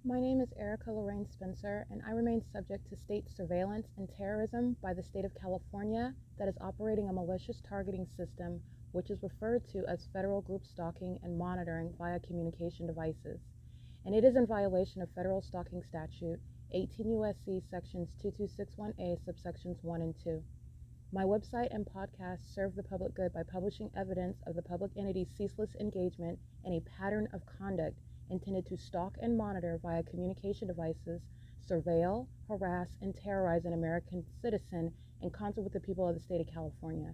My name is Erica Lorraine Spencer, and I remain subject to state surveillance and terrorism by the state of California that is operating a malicious targeting system, which is referred to as federal group stalking and monitoring via communication devices. And it is in violation of federal stalking statute 18 U.S.C. sections 2261A subsections 1 and 2. My website and podcast serve the public good by publishing evidence of the public entity's ceaseless engagement in a pattern of conduct intended to stalk and monitor via communication devices, surveil, harass, and terrorize an American citizen in concert with the people of the state of California.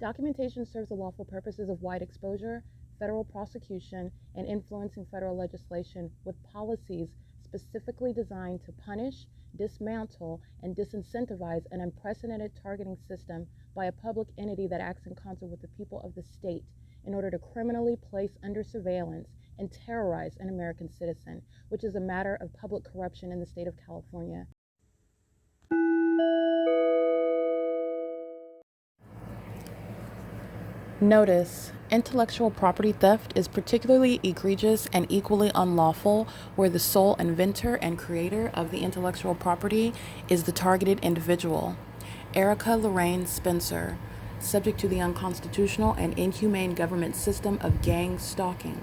Documentation serves the lawful purposes of wide exposure, federal prosecution, and influencing federal legislation with policies specifically designed to punish, dismantle, and disincentivize an unprecedented targeting system by a public entity that acts in concert with the people of the state in order to criminally place under surveillance and terrorize an American citizen, which is a matter of public corruption in the state of California. Notice: intellectual property theft is particularly egregious and equally unlawful where the sole inventor and creator of the intellectual property is the targeted individual. Erica Lorraine Spencer, subject to the unconstitutional and inhumane government system of gang stalking,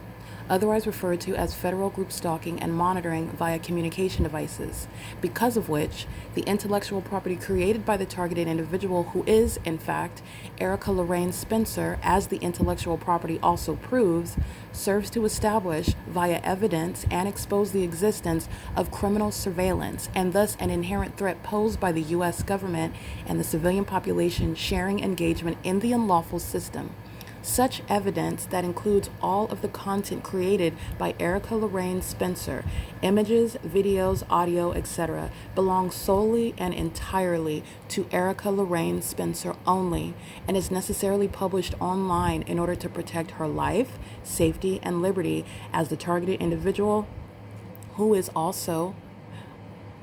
otherwise referred to as federal group stalking and monitoring via communication devices, because of which the intellectual property created by the targeted individual, who is, in fact, Erica Lorraine Spencer, as the intellectual property also proves, serves to establish via evidence and expose the existence of criminal surveillance and thus an inherent threat posed by the U.S. government and the civilian population sharing engagement in the unlawful system. Such evidence that includes all of the content created by Erica Lorraine Spencer, images, videos, audio, etc., belongs solely and entirely to Erica Lorraine Spencer only and is necessarily published online in order to protect her life, safety, and liberty as the targeted individual, who is also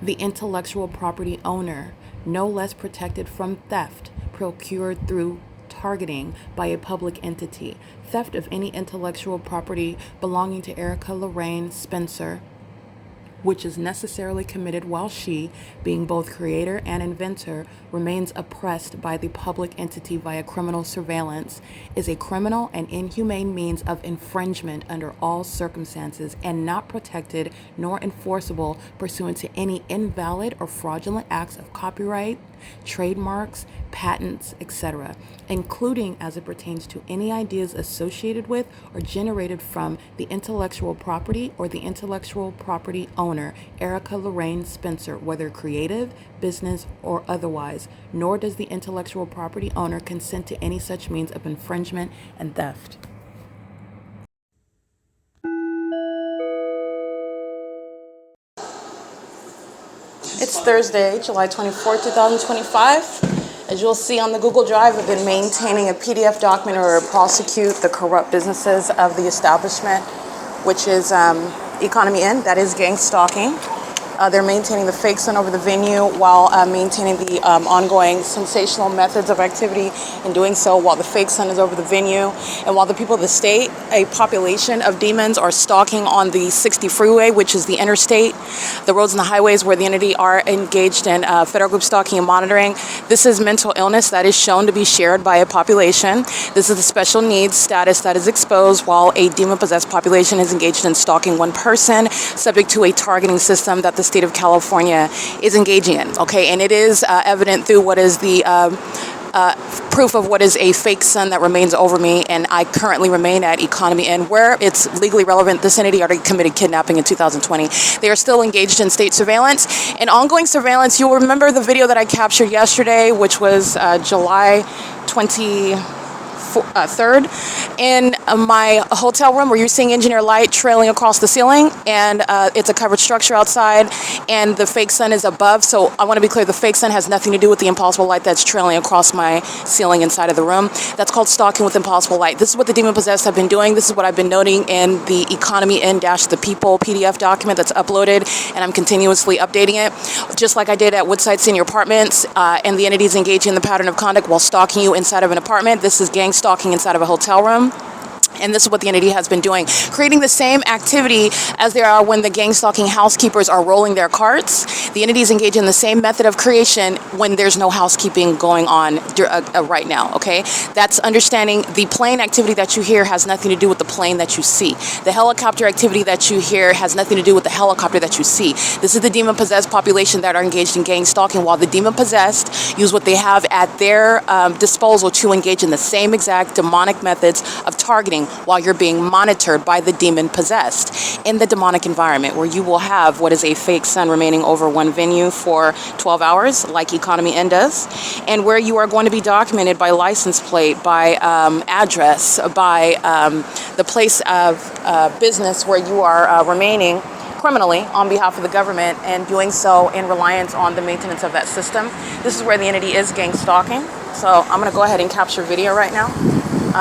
the intellectual property owner, no less protected from theft procured through targeting by a public entity. Theft of any intellectual property belonging to Erica Lorraine Spencer, which is necessarily committed while she, being both creator and inventor, remains oppressed by the public entity via criminal surveillance, is a criminal and inhumane means of infringement under all circumstances and not protected nor enforceable pursuant to any invalid or fraudulent acts of copyright, trademarks, patents, etc., including as it pertains to any ideas associated with or generated from the intellectual property or the intellectual property owner, Erica Lorraine Spencer, whether creative, business, or otherwise, nor does the intellectual property owner consent to any such means of infringement and theft. It's Thursday, July 24, 2025. As you'll see on the Google Drive, I've been maintaining a PDF document in order to prosecute the corrupt businesses of the establishment, which is Economy Inn, that is gang stalking. They're maintaining the fake sun over the venue while maintaining the ongoing sensational methods of activity in doing so while the fake sun is over the venue. And while the people of the state, a population of demons, are stalking on the 60 freeway, which is the interstate, the roads and the highways where the entity are engaged in federal group stalking and monitoring. This is mental illness that is shown to be shared by a population. This is the special needs status that is exposed while a demon-possessed population is engaged in stalking one person, subject to a targeting system that the state of California is engaging in, okay? And it is evident through what is the proof of what is a fake sun that remains over me, and I currently remain at Economy Inn, where it's legally relevant. This entity already committed kidnapping in 2020. They are still engaged in state surveillance and ongoing surveillance. You'll remember the video that I captured yesterday, which was July 23rd, in my hotel room, where you're seeing engineer light trailing across the ceiling, and it's a covered structure outside, and the fake sun is above. So I want to be clear, the fake sun has nothing to do with the impossible light that's trailing across my ceiling inside of the room. That's called stalking with impossible light. This is what the demon-possessed have been doing. This is what I've been noting in the Economy Inn-the People PDF document that's uploaded, and I'm continuously updating it, just like I did at Woodside Senior Apartments, and the entities engaging in the pattern of conduct while stalking you inside of an apartment. This is gang stalking inside of a hotel room. And this is what the entity has been doing, creating the same activity as they are when the gang stalking housekeepers are rolling their carts. The entities engage in the same method of creation when there's no housekeeping going on right now, okay? That's understanding the plane activity that you hear has nothing to do with the plane that you see. The helicopter activity that you hear has nothing to do with the helicopter that you see. This is the demon-possessed population that are engaged in gang stalking, while the demon-possessed use what they have at their disposal to engage in the same exact demonic methods of targeting while you're being monitored by the demon possessed in the demonic environment, where you will have what is a fake sun remaining over one venue for 12 hours like Economy N does, and where you are going to be documented by license plate, by address, by the place of business where you are remaining criminally on behalf of the government, and doing so in reliance on the maintenance of that system. This is where the entity is gang stalking. So I'm going to go ahead and capture video right now.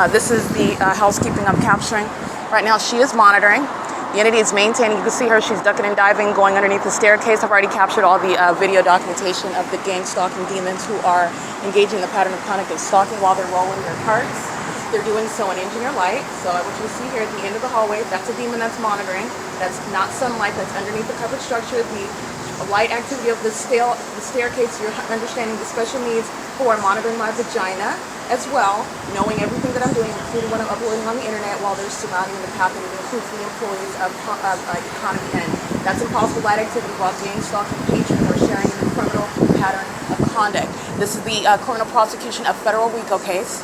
This is the housekeeping I'm capturing. Right now she is monitoring. The entity is maintaining. You can see her, she's ducking and diving, going underneath the staircase. I've already captured all the video documentation of the gang stalking demons who are engaging in the pattern of conduct of stalking while they're rolling their carts. They're doing so in engineer light. So what you see here at the end of the hallway, that's a demon that's monitoring. That's not sunlight, that's underneath the covered structure. The light activity of the staircase, you're understanding the special needs who are monitoring my vagina as well, knowing everything that I'm doing, including what I'm uploading on the internet while they're surrounding the path, and it includes the employees of Economy N. That's impossible light activity while gang stalking patrons are sharing in the criminal pattern of conduct. This is the criminal prosecution of federal RICO case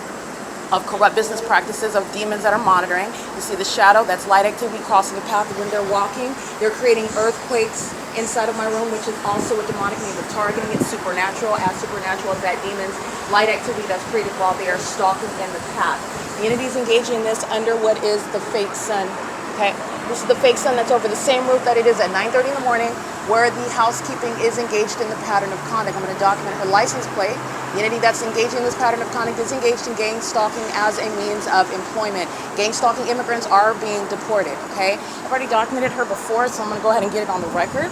of corrupt business practices of demons that are monitoring. You see the shadow, that's light activity crossing the path. When they're walking, they're creating earthquakes inside of my room, which is also a demonic means of targeting. It's supernatural, as supernatural as that demon's light activity that's created while they are stalking in the path. The entity's engaging in this under what is the fake sun, okay? This is the fake sun that's over the same roof that it is at 9:30 in the morning, where the housekeeping is engaged in the pattern of conduct. I'm going to document her license plate. The entity that's engaging in this pattern of conduct is engaged in gang stalking as a means of employment. Gang stalking immigrants are being deported, okay? I've already documented her before, so I'm going to go ahead and get it on the record.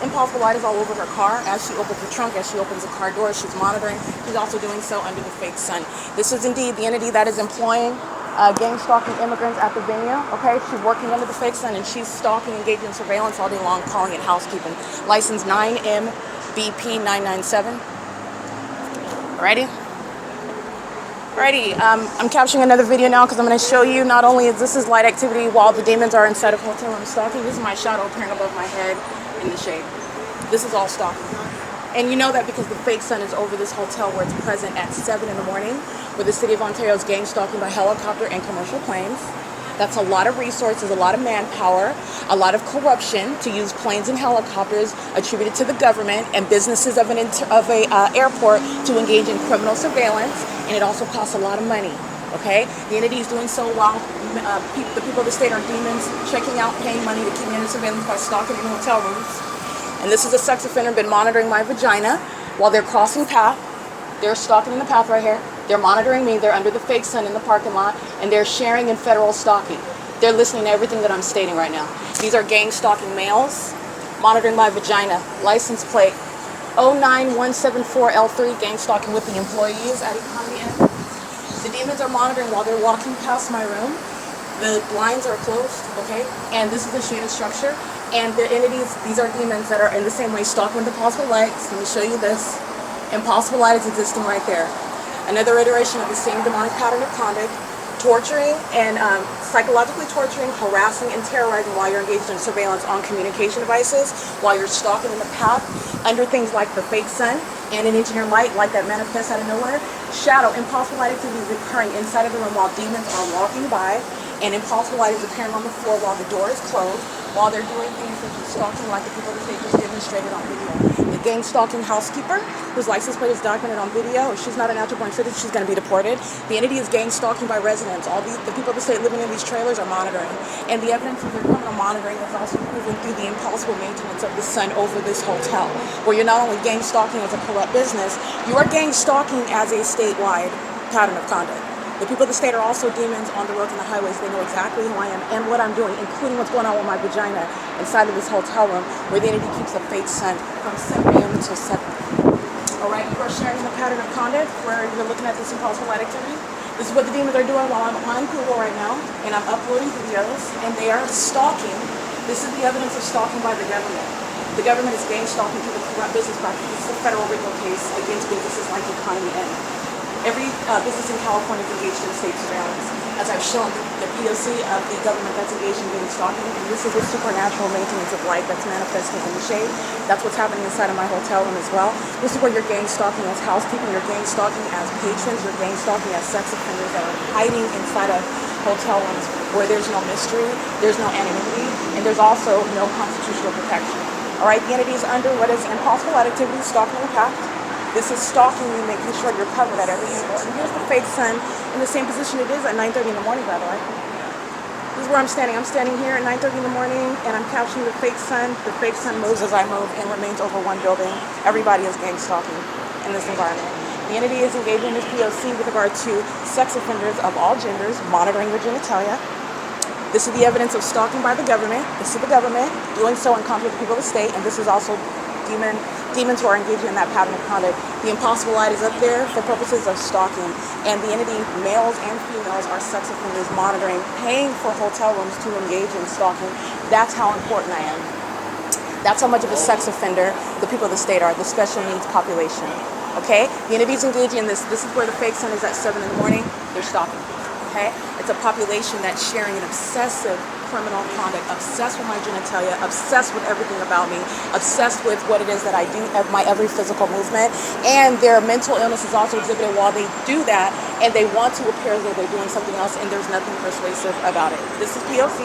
Impossible light is all over her car as she opens the trunk, as she opens the car door. She's monitoring. She's also doing so under the fake sun. This is indeed the entity that is employing gang stalking immigrants at the venue, okay? She's working under the fake sun, and she's stalking, engaging in surveillance all day long, calling it housekeeping. License 9MBP997. Alrighty? Alrighty, I'm capturing another video now because I'm going to show you not only is this light activity while the demons are inside of hotel room stalking. This is my shadow appearing above my head in the shade. This is all stalking. And you know that because the fake sun is over this hotel where it's present at 7 in the morning, where the city of Ontario is gang stalking by helicopter and commercial planes. That's a lot of resources, a lot of manpower, a lot of corruption to use planes and helicopters attributed to the government and businesses of an airport to engage in criminal surveillance, and it also costs a lot of money. Okay, the entity is doing so while the people of the state are demons, checking out, paying money to keep me under surveillance by stalking in hotel rooms. And this is a sex offender been monitoring my vagina while they're crossing path. They're stalking in the path right here. They're monitoring me. They're under the fake sun in the parking lot, and they're sharing in federal stalking. They're listening to everything that I'm stating right now. These are gang stalking males monitoring my vagina. License plate 09174L3, gang stalking with the employees at Economy N. The demons are monitoring while they're walking past my room. The blinds are closed, okay? And this is the shaded structure. And the entities, these are demons that are in the same way stalking with impossible lights. Let me show you this. Impossible light is existing right there. Another iteration of the same demonic pattern of conduct, torturing and psychologically torturing, harassing, and terrorizing while you're engaged in surveillance on communication devices, while you're stalking in the path under things like the fake sun and an engineer light, like that manifests out of nowhere. Shadow, impossible light activity is occurring inside of the room while demons are walking by, and impossible light is appearing on the floor while the door is closed, while they're doing things such as stalking like the people that they just demonstrated on video. The gang stalking housekeeper, whose license plate is documented on video, if she's not a natural born citizen, she's going to be deported. The entity is gang stalking by residents. All the people of the state living in these trailers are monitoring. And the evidence of their criminal monitoring is also proven through the impossible maintenance of the sun over this hotel, where you're not only gang stalking as a corrupt business, you are gang stalking as a statewide pattern of conduct. The people of the state are also demons on the roads and the highways. They know exactly who I am and what I'm doing, including what's going on with my vagina inside of this hotel room, where the entity keeps a fake sun from 7 a.m. until 7. All right, you are sharing the pattern of conduct where you're looking at this impossible light activity. This is what the demons are doing while I'm on Google right now, and I'm uploading videos, and they are stalking. This is the evidence of stalking by the government. The government is gang stalking through the corrupt business practice. This is a federal RICO case against businesses like Economy N. Every business in California is engaged in state surveillance. As I've shown, the P.O.C. of the government that's engaged in gang stalking, and this is the supernatural maintenance of light that's manifesting in the shade. That's what's happening inside of my hotel room as well. This is where you're gang stalking as housekeeping, you're gang stalking as patrons, you're gang stalking as sex offenders that are hiding inside of hotel rooms where there's no mystery, there's no anonymity, and there's also no constitutional protection. All right, the entity is under what is impossible activity, stalking and pact. This is stalking you, making sure you're covered at every angle. And here's the fake sun in the same position it is at 9:30 in the morning, by the way. This is where I'm standing. I'm standing here at 9:30 in the morning, and I'm capturing the fake sun. The fake sun moves as I move and remains over one building. Everybody is gang stalking in this environment. The entity is engaging in this P.O.C. with regard to sex offenders of all genders, monitoring your genitalia. This is the evidence of stalking by the government. This is the government doing so in conflict with the people of the state, and this is also demons who are engaging in that pattern of conduct. The impossible light is up there for purposes of stalking, and the entity, males and females, are sex offenders monitoring, paying for hotel rooms to engage in stalking. That's how important I am. That's how much of a sex offender the people of the state are, the special needs population. Okay? The entity is engaging in this. This is where the fake sun is at 7 in the morning. They're stalking. Okay? It's a population that's sharing an obsessive criminal conduct, obsessed with my genitalia, obsessed with everything about me, obsessed with what it is that I do, my every physical movement, and their mental illness is also exhibited while they do that, and they want to appear as though they're doing something else, and there's nothing persuasive about it. This is P.O.C.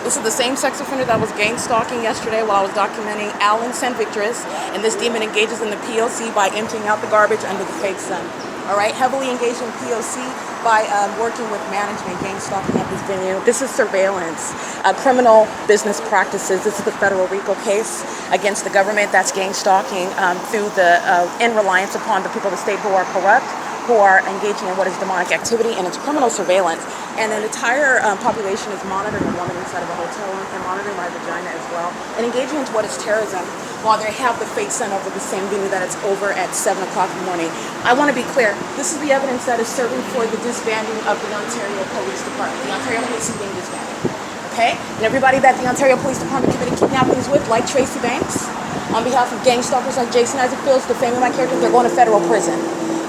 This is the same sex offender that was gang stalking yesterday while I was documenting Alan San Victoris, and this demon engages in the P.O.C. by emptying out the garbage under the fake sun. All right, heavily engaged in P.O.C. by working with management, gang stalking at this venue. This is surveillance, criminal business practices. This is the federal RICO case against the government that's gang stalking through the in reliance upon the people of the state who are corrupt, who are engaging in what is demonic activity, and it's criminal surveillance. And an entire population is monitoring a woman inside of a hotel room and monitoring my vagina as well, and engaging into what is terrorism while they have the fake sun over the same venue that it's over at 7 o'clock in the morning. I want to be clear, this is the evidence that is serving for the disbanding of the Ontario Police Department. The Ontario Police is being disbanded, okay? And everybody that the Ontario Police Department committed kidnappings with, like Tracy Banks, on behalf of gang stalkers like Jason Isaac Fields, defaming my character, they're going to federal prison,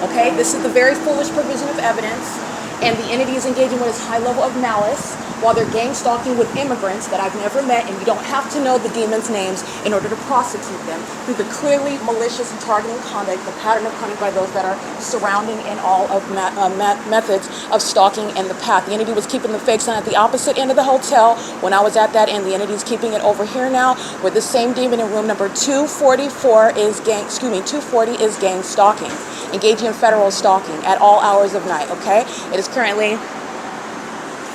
okay? This is the very foolish provision of evidence, and the entity is engaging with this high level of malice while they're gang stalking with immigrants that I've never met, and you don't have to know the demons' names in order to prosecute them through the clearly malicious and targeting conduct, the pattern of conduct by those that are surrounding in all of methods of stalking and the path. The entity was keeping the fake sun at the opposite end of the hotel when I was at that end. The entity is keeping it over here now, where the same demon in room number 244 is 240 is gang stalking, engaging in federal stalking at all hours of night, okay? It is currently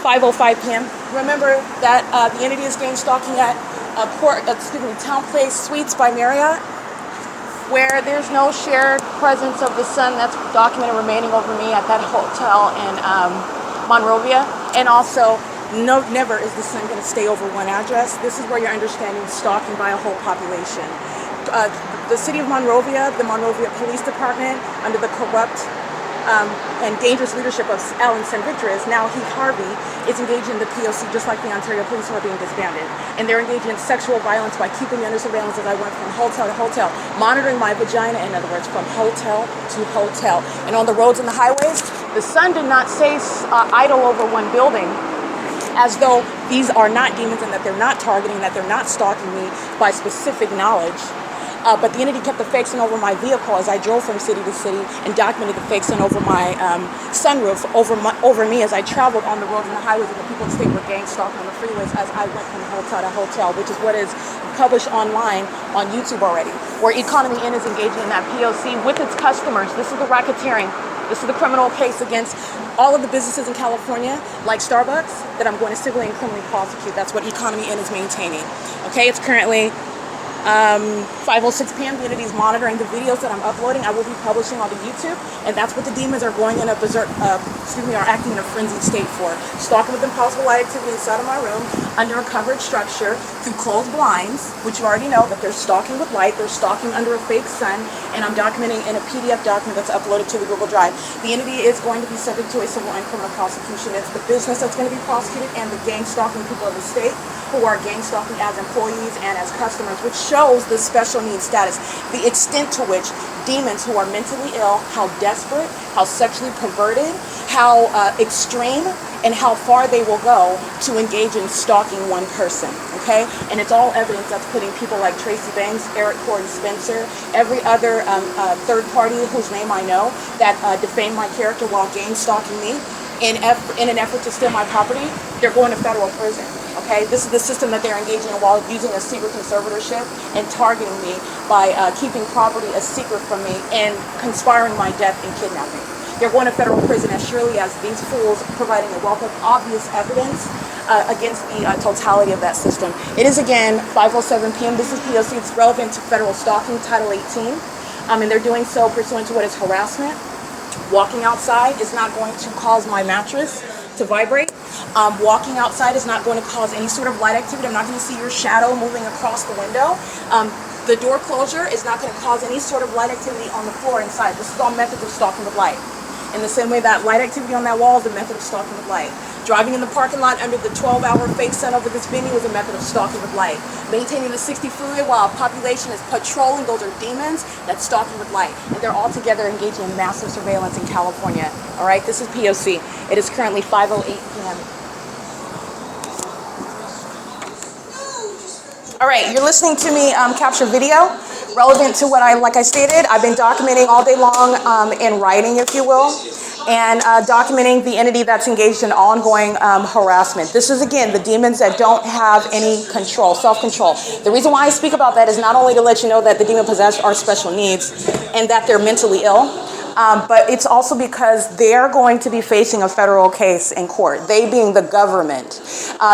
5:05 p.m. Remember that the entity is gang stalking at Town Place Suites by Marriott, where there's no shared presence of the sun that's documented remaining over me at that hotel in Monrovia, and also never is the sun going to stay over one address. This is where you're understanding stalking by a whole population. The city of Monrovia, the Monrovia Police Department, under the corrupt and dangerous leadership of Alan San Victoris, now Heath Harvey, is engaged in the P.O.C. just like the Ontario Police who are being disbanded. And they're engaging in sexual violence by keeping me under surveillance as I went from hotel to hotel, monitoring my vagina, in other words, from hotel to hotel. And on the roads and the highways, the sun did not stay idle over one building, as though these are not demons and that they're not targeting, that they're not stalking me by specific knowledge. But the entity kept the fake sun over my vehicle as I drove from city to city, and documented the fake sun over my sunroof, over me as I traveled on the roads and the highways, and the people in the state were gang stalking on the freeways as I went from hotel to hotel, which is what is published online on YouTube already, where Economy N is engaging in that P.O.C. with its customers. This is the racketeering. This is the criminal case against all of the businesses in California, like Starbucks, that I'm going to civilly and criminally prosecute. That's what Economy N is maintaining. Okay, it's currently 5:06 p.m. The entity is monitoring the videos that I'm uploading. I will be publishing on the YouTube, and that's what the demons are going in a berserk, are acting in a frenzied state for. Stalking with impossible light activity inside of my room, under a covered structure, through closed blinds, which you already know that they're stalking with light, they're stalking under a fake sun, and I'm documenting in a PDF document that's uploaded to the Google Drive. The entity is going to be subject to a civil and criminal prosecution. It's the business that's going to be prosecuted and the gang stalking people of the state who are gang stalking as employees and as customers, which shows the special needs status, the extent to which demons who are mentally ill, how desperate, how sexually perverted, how extreme, and how far they will go to engage in stalking one person, okay? And it's all evidence that's putting people like Tracy Banks, Eric Corey Spencer, every other third party whose name I know that defamed my character while gang stalking me in an effort to steal my property. They're going to federal prison. Okay, this is the system that they're engaging in while using a secret conservatorship and targeting me by keeping property a secret from me and conspiring my death and kidnapping. They're going to federal prison as surely as these fools providing a wealth of obvious evidence against the totality of that system. It is again 5:07 p.m. This is P.O.C. It's relevant to federal stalking, Title 18, and they're doing so pursuant to what is harassment. Walking outside is not going to cause my mattress to vibrate. Walking outside is not going to cause any sort of light activity. I'm not going to see your shadow moving across the window. The door closure is not going to cause any sort of light activity on the floor inside. This is all methods of stalking with light. In the same way that light activity on that wall is a method of stalking with light. Driving in the parking lot under the 12-hour fake sun over this venue is a method of stalking with light. Maintaining the 60 freeway while a population is patrolling, those are demons, that's stalking with light. And they're all together engaging in massive surveillance in California. All right, this is P.O.C. It is currently 5:08 p.m. All right, you're listening to me capture video relevant to what like I stated, I've been documenting all day long in writing, if you will, and documenting the entity that's engaged in ongoing harassment. This is, again, the demons that don't have any control, self-control. The reason why I speak about that is not only to let you know that the demon-possessed are special needs and that they're mentally ill, but it's also because they're going to be facing a federal case in court. They being the government.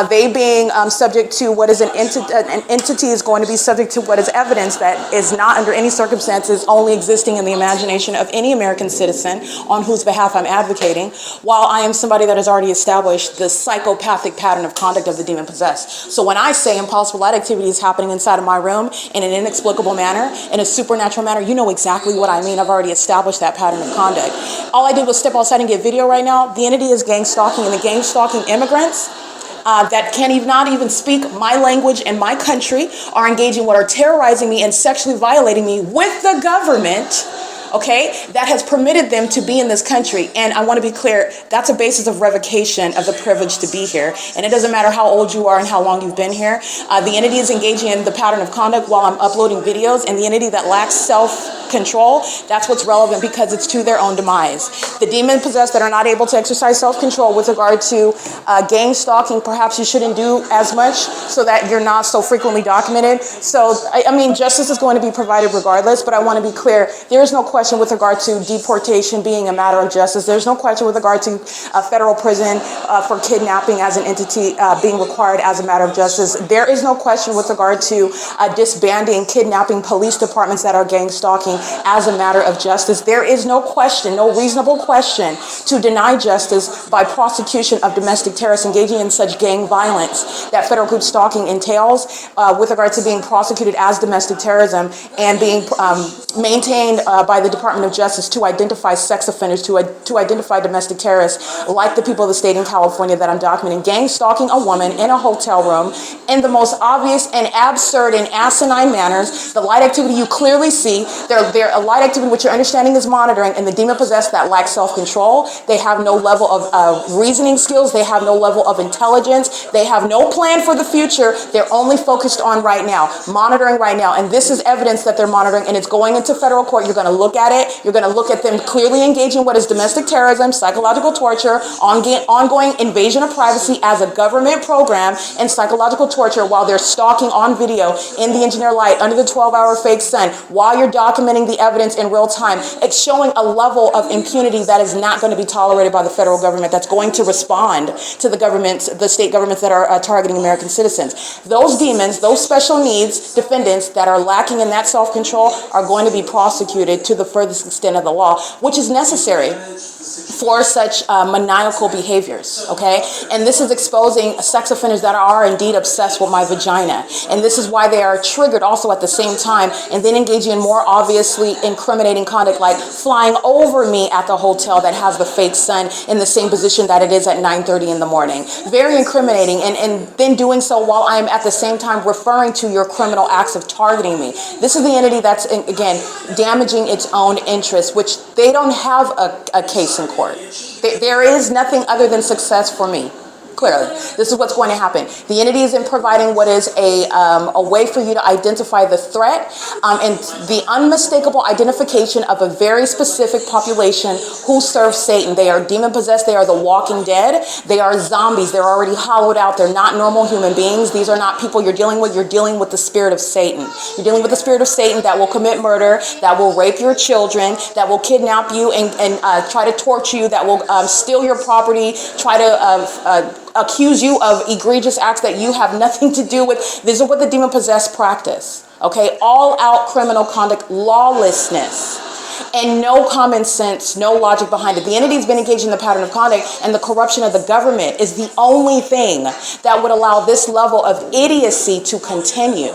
They being subject to what is an entity is going to be subject to what is evidence that is not under any circumstances only existing in the imagination of any American citizen on whose behalf I'm advocating, while I am somebody that has already established the psychopathic pattern of conduct of the demon-possessed. So when I say impossible light activity is happening inside of my room in an inexplicable manner, in a supernatural manner, you know exactly what I mean. I've already established that pattern of conduct. All I did was step outside and get video right now. The entity is gang stalking, and the gang stalking immigrants that can't not even speak my language and my country are engaging what are terrorizing me and sexually violating me with the government, okay, that has permitted them to be in this country. And I want to be clear, that's a basis of revocation of the privilege to be here. And it doesn't matter how old you are and how long you've been here. The entity is engaging in the pattern of conduct while I'm uploading videos, and the entity that lacks self-control, that's what's relevant because it's to their own demise. The demon-possessed that are not able to exercise self-control with regard to gang stalking, perhaps you shouldn't do as much so that you're not so frequently documented. So, I mean, justice is going to be provided regardless, but I want to be clear, there is no question with regard to deportation being a matter of justice. There's no question with regard to federal prison for kidnapping as an entity being required as a matter of justice. There is no question with regard to disbanding kidnapping police departments that are gang stalking as a matter of justice. There is no question, no reasonable question to deny justice by prosecution of domestic terrorists engaging in such gang violence that federal group stalking entails with regard to being prosecuted as domestic terrorism and being maintained by the Department of Justice to identify sex offenders, to identify domestic terrorists like the people of the state in California that I'm documenting, gang stalking a woman in a hotel room in the most obvious and absurd and asinine manners. The light activity you clearly see, they're a light activity which your understanding is monitoring, and the demon-possessed that lack self-control, they have no level of reasoning skills, they have no level of intelligence, they have no plan for the future, they're only focused on right now, monitoring right now, and this is evidence that they're monitoring, and it's going into federal court. You're going to look at it, you're going to look at them clearly engaging what is domestic terrorism, psychological torture, ongoing invasion of privacy as a government program, and psychological torture while they're stalking on video in the engineer light under the 12-hour fake sun while you're documenting the evidence in real time. It's showing a level of impunity that is not going to be tolerated by the federal government, that's going to respond to the governments, the state governments that are targeting American citizens. Those demons, those special needs defendants that are lacking in that self-control are going to be prosecuted to the furthest extent of the law, which is necessary for such maniacal behaviors, okay? And this is exposing sex offenders that are indeed obsessed with my vagina. And this is why they are triggered also at the same time and then engaging in more obviously incriminating conduct like flying over me at the hotel that has the fake sun in the same position that it is at 9:30 in the morning. Very incriminating, and then doing so while I'm at the same time referring to your criminal acts of targeting me. This is the entity that's, again, damaging its own interests, which they don't have a case in court. There is nothing other than success for me. Clearly, this is what's going to happen. The entity isn't providing what is a way for you to identify the threat and the unmistakable identification of a very specific population who serve Satan. They are demon-possessed. They are the walking dead. They are zombies. They're already hollowed out. They're not normal human beings. These are not people you're dealing with. You're dealing with the spirit of Satan. You're dealing with the spirit of Satan that will commit murder, that will rape your children, that will kidnap you and try to torture you, that will steal your property, try to accuse you of egregious acts that you have nothing to do with. This is what the demon-possessed practice. Okay, all-out criminal conduct, lawlessness, and no common sense, no logic behind it. The entity's been engaged in the pattern of conduct, and the corruption of the government is the only thing that would allow this level of idiocy to continue.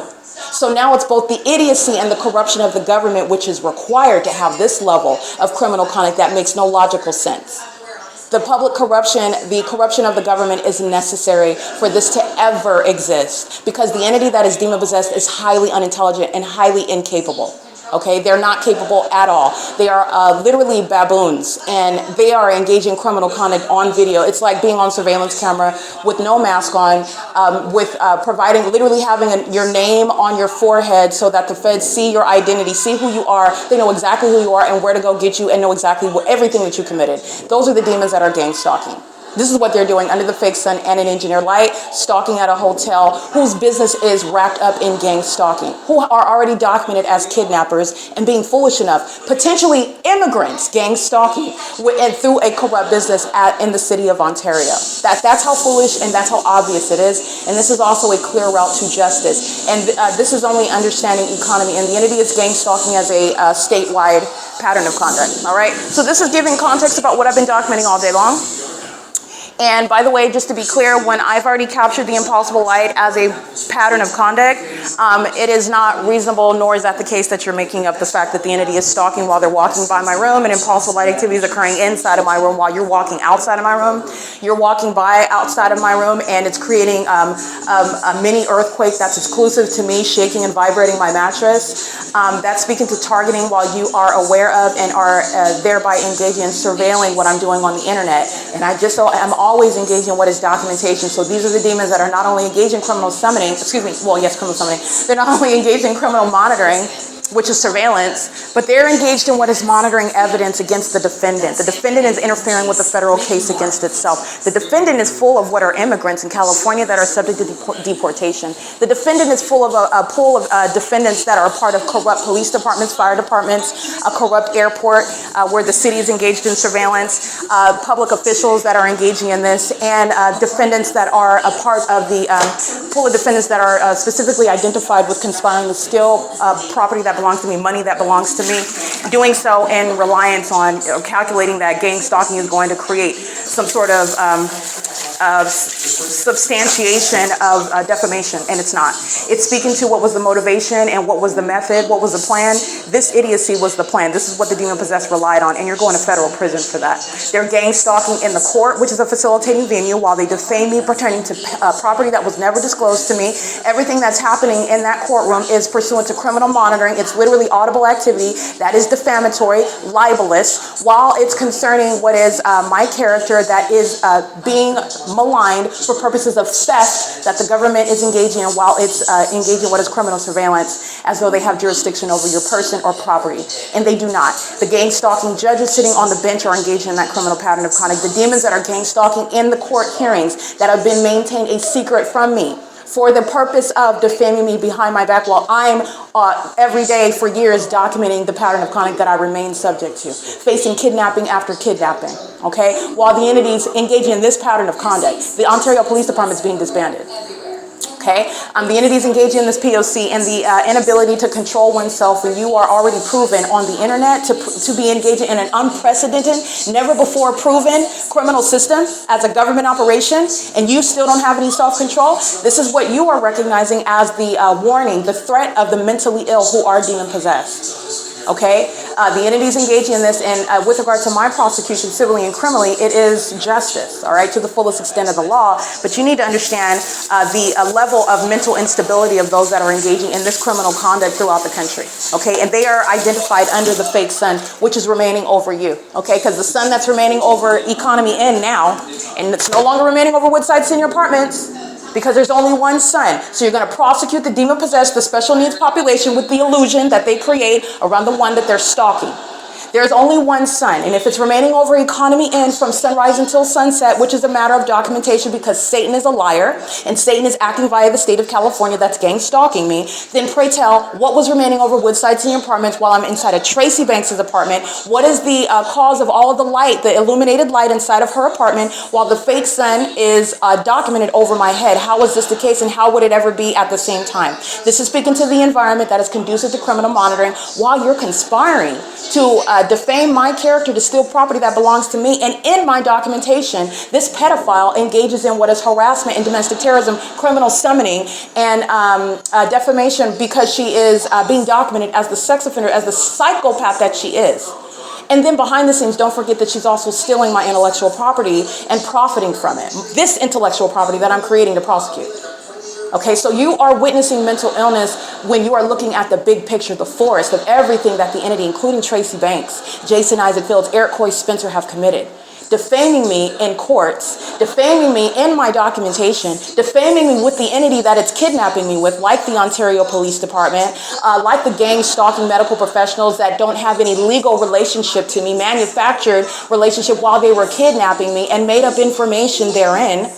So now it's both the idiocy and the corruption of the government which is required to have this level of criminal conduct that makes no logical sense. The public corruption, the corruption of the government is necessary for this to ever exist, because the entity that is demon-possessed is highly unintelligent and highly incapable. Okay, they're not capable at all. They are literally baboons, and they are engaging criminal conduct on video. It's like being on surveillance camera with no mask on, with providing, literally having your name on your forehead so that the feds see your identity, see who you are. They know exactly who you are and where to go get you, and know exactly everything that you committed. Those are the demons that are gang stalking. This is what they're doing under the fake sun and an engineer light, stalking at a hotel whose business is wrapped up in gang stalking, who are already documented as kidnappers and being foolish enough, potentially immigrants, gang stalking and through a corrupt business in the city of Ontario. That's how foolish and that's how obvious it is. And this is also a clear route to justice. And this is only understanding economy. And the entity is gang stalking as a statewide pattern of conduct. All right. So this is giving context about what I've been documenting all day long. And by the way, just to be clear, when I've already captured the impossible light as a pattern of conduct, it is not reasonable, nor is that the case that you're making up the fact that the entity is stalking while they're walking by my room and impossible light activities occurring inside of my room while you're walking outside of my room. You're walking by outside of my room and it's creating a mini earthquake that's exclusive to me, shaking and vibrating my mattress. That's speaking to targeting while you are aware of and are thereby engaging in surveilling what I'm doing on the internet. And I just so am always engaged in what is documentation. So these are the demons that are not only engaged in criminal summoning, criminal summoning. They're not only engaged in criminal monitoring, which is surveillance, but they're engaged in what is monitoring evidence against the defendant. The defendant is interfering with the federal case against itself. The defendant is full of what are immigrants in California that are subject to deportation. The defendant is full of a pool of defendants that are part of corrupt police departments, fire departments, a corrupt airport where the city is engaged in surveillance, public officials that are engaging in this, and defendants that are a part of the pool of defendants that are specifically identified with conspiring to steal property that belongs to me, money that belongs to me, doing so in reliance on calculating that gang stalking is going to create some sort of substantiation of defamation, and it's not. It's speaking to what was the motivation and what was the method, what was the plan. This idiocy was the plan. This is what the demon-possessed relied on, and you're going to federal prison for that. They're gang stalking in the court, which is a facilitating venue, while they defame me pertaining to property that was never disclosed to me. Everything that's happening in that courtroom is pursuant to criminal monitoring. It's literally audible activity that is defamatory, libelous, while it's concerning what is my character that is being maligned for purposes of theft that the government is engaging in while it's engaging in what is criminal surveillance, as though they have jurisdiction over your person or property. And they do not. The gang stalking judges sitting on the bench are engaging in that criminal pattern of conduct. The demons that are gang stalking in the court hearings that have been maintained a secret from me for the purpose of defaming me behind my back while I'm every day for years documenting the pattern of conduct that I remain subject to, facing kidnapping after kidnapping, okay? While the entities engaging in this pattern of conduct, the Ontario Police Department is being disbanded. Okay, the entities engaging in this P.O.C. and the inability to control oneself when you are already proven on the internet to be engaging in an unprecedented, never before proven criminal system as a government operation, and you still don't have any self-control. This is what you are recognizing as the warning, the threat of the mentally ill who are demon possessed. Okay, the entities engaging in this, and with regard to my prosecution, civilly and criminally, it is justice, all right, to the fullest extent of the law. But you need to understand the level of mental instability of those that are engaging in this criminal conduct throughout the country, okay? And they are identified under the fake sun, which is remaining over you, okay? Because the sun that's remaining over Economy Inn now, and it's no longer remaining over Woodside Senior Apartments, because there's only one son. So you're going to prosecute the demon-possessed, the special needs population with the illusion that they create around the one that they're stalking. There's only one son, and if it's remaining over Economy Inn from sunrise until sunset, which is a matter of documentation because Satan is a liar, and Satan is acting via the state of California that's gang stalking me, then pray tell, what was remaining over Woodside Senior Apartments while I'm inside of Tracy Banks' apartment? What is the cause of all of the light, the illuminated light inside of her apartment while the fake sun is documented over my head? How is this the case, and how would it ever be at the same time? This is speaking to the environment that is conducive to criminal monitoring while you're conspiring to defame my character, to steal property that belongs to me. And in my documentation, this pedophile engages in what is harassment and domestic terrorism, criminal summoning, and defamation because she is being documented as the sex offender, as the psychopath that she is. And then behind the scenes, don't forget that she's also stealing my intellectual property and profiting from it. This intellectual property that I'm creating to prosecute. Okay, so you are witnessing mental illness when you are looking at the big picture, the forest of everything that the entity, including Tracy Banks, Jason Isaac Fields, Eric Coy Spencer have committed. Defaming me in courts, defaming me in my documentation, defaming me with the entity that it's kidnapping me with, like the Ontario Police Department, like the gang stalking medical professionals that don't have any legal relationship to me, manufactured relationship while they were kidnapping me and made up information therein.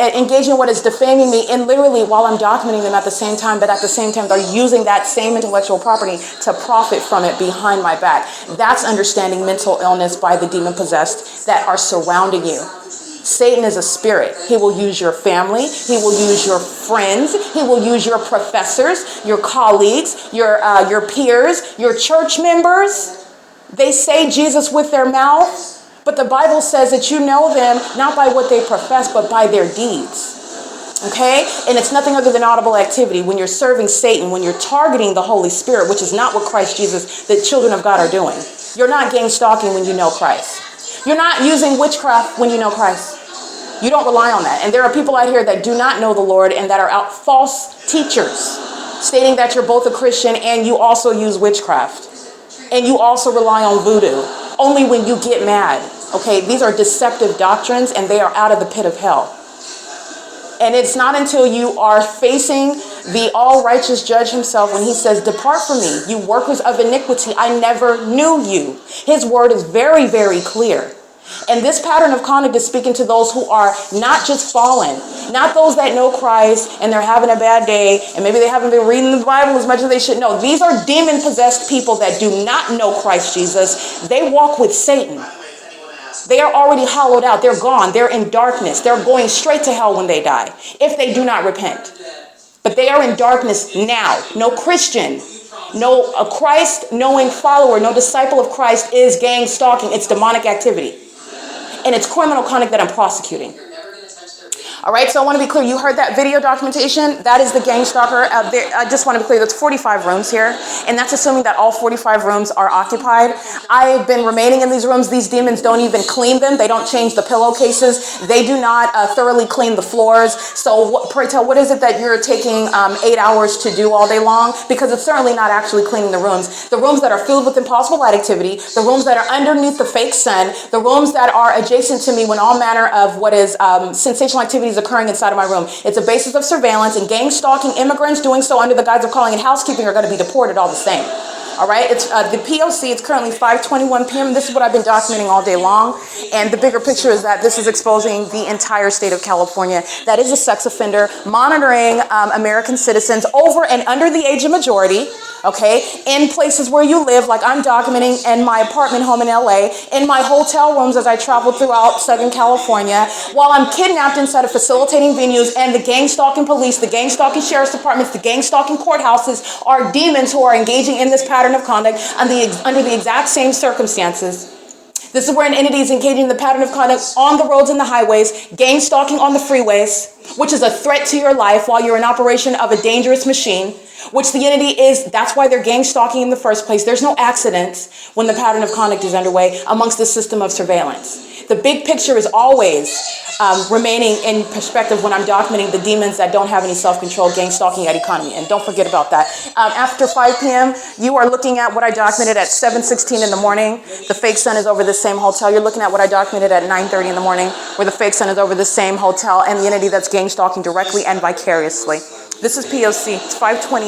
Engaging in what is defaming me and literally while I'm documenting them at the same time, but at the same time they're using that same intellectual property to profit from it behind my back. That's understanding mental illness by the demon possessed that are surrounding you. Satan is a spirit. He will use your family. He will use your friends. He will use your professors, your colleagues, your peers, your church members. They say Jesus with their mouth. But the Bible says that you know them not by what they profess, but by their deeds. Okay? And it's nothing other than audible activity. When you're serving Satan, when you're targeting the Holy Spirit, which is not what Christ Jesus, the children of God, are doing. You're not gang stalking when you know Christ. You're not using witchcraft when you know Christ. You don't rely on that. And there are people out here that do not know the Lord and that are out false teachers, stating that you're both a Christian and you also use witchcraft. And you also rely on voodoo. Only when you get mad. Okay, these are deceptive doctrines and they are out of the pit of hell. And it's not until you are facing the all-righteous judge himself when he says, "Depart from me, you workers of iniquity, I never knew you." His word is very, very clear. And this pattern of conduct is speaking to those who are not just fallen, not those that know Christ and they're having a bad day and maybe they haven't been reading the Bible as much as they should know. These are demon-possessed people that do not know Christ Jesus. They walk with Satan. They are already hollowed out. They're gone. They're in darkness. They're going straight to hell when they die if they do not repent. But they are in darkness now. No Christian, no a Christ-knowing follower, no disciple of Christ is gang stalking. It's demonic activity. And it's criminal conduct that I'm prosecuting. All right, so I want to be clear. You heard that video documentation. That is the gang stalker. I just want to be clear. That's 45 rooms here. And that's assuming that all 45 rooms are occupied. I've been remaining in these rooms. These demons don't even clean them. They don't change the pillowcases. They do not thoroughly clean the floors. So pray tell, what is it that you're taking 8 hours to do all day long? Because it's certainly not actually cleaning the rooms. The rooms that are filled with impossible light activity, the rooms that are underneath the fake sun, the rooms that are adjacent to me when all manner of what is sensational activities entities occurring inside of my room. It's a basis of surveillance, and gang stalking immigrants doing so under the guise of calling it housekeeping are going to be deported all the same. All right, it's the P.O.C. It's currently 5:21 p.m. This is what I've been documenting all day long. And the bigger picture is that this is exposing the entire state of California that is a sex offender, monitoring American citizens over and under the age of majority, okay, in places where you live, like I'm documenting in my apartment home in LA, in my hotel rooms as I travel throughout Southern California, while I'm kidnapped inside of facilitating venues, and the gang stalking police, the gang stalking sheriff's departments, the gang stalking courthouses are demons who are engaging in this pattern of conduct under the exact same circumstances. This is where an entity is engaging in the pattern of conduct on the roads and the highways, gang stalking on the freeways, which is a threat to your life while you're in operation of a dangerous machine, which the entity is, that's why they're gang stalking in the first place. There's no accidents when the pattern of conduct is underway amongst the system of surveillance. The big picture is always remaining in perspective when I'm documenting the demons that don't have any self-control, gang stalking at economy. And don't forget about that. After 5 p.m., you are looking at what I documented at 7:16 in the morning. The fake sun is over the same hotel. You're looking at what I documented at 9:30 in the morning, where the fake sun is over the same hotel and the entity that's gang stalking directly and vicariously. This is P.O.C. It's 5:20.